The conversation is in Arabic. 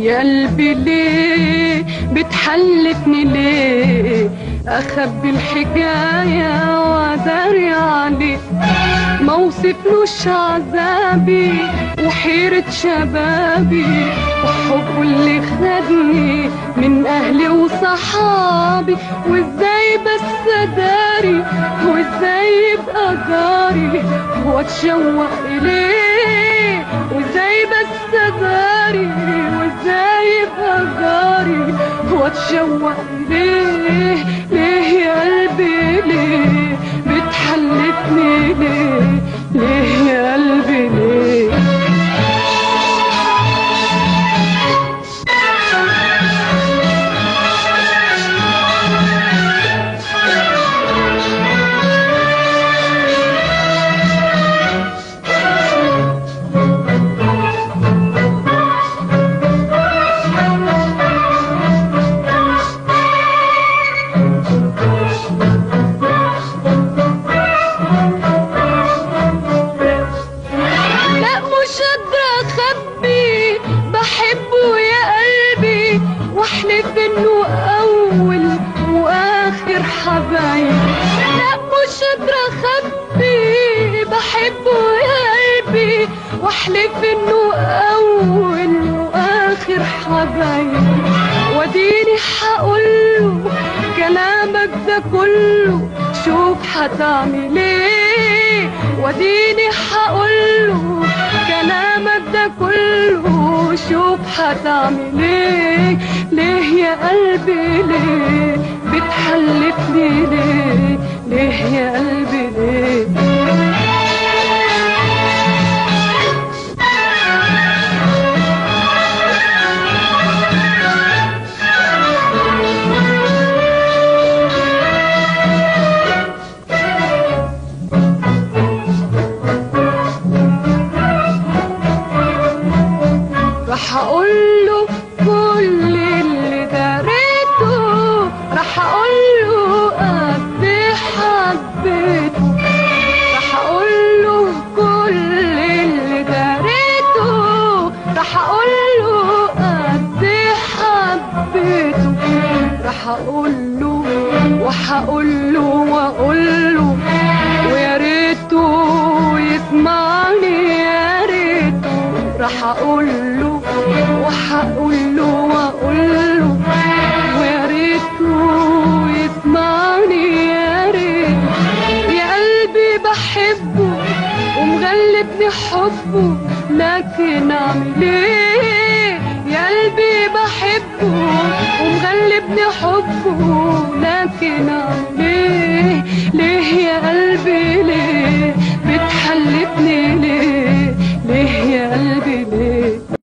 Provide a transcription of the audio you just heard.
يا قلبي ليه بتحلفني ليه؟ اخبي الحكاية واداري عليك، ما وصفلوش عذابي وحيرة شبابي وحبه اللي خدني من اهلي وصحابي، وازاي بس اداري وازاي يبقى جاري واتشوق اليه، وازاي بس اداري وازاي يبقى جاري واتشوق اليه. ليه يا قلبي ليه بتحلفني ليه؟ ليه يا قلبي ليه؟ بحبه يا قلبي واحلف انه اول واخر حبايب، لا مش قادرة اخبي بحبه يا قلبي واحلف انه اول واخر حبايب، واديني هقوله كلامك ده كله شوف هتعمل ايه، واديني هقوله كلامك ده كله شوف هتعمل ايه. ليه يا قلبي ليه بتحلفني ليه؟ ليه يا قلبي ليه؟ راح اقوله كل اللي داريته، راح اقوله قد حبيته، راح اقوله كل اللي داريته، راح اقوله قد حبيته، راح اقوله وهقوله واقوله ويا ريته يسمعني يا ريته، راح اقوله وهقوله واقوله ويا ريته يسمعني يا ريت. يا قلبي بحبه ومغلبني حبه لكن اعمل ايه؟ يا قلبي بحبه ومغلبني حبه لكن اعمل ايه؟ ليه يا قلبي ليه بتحلفني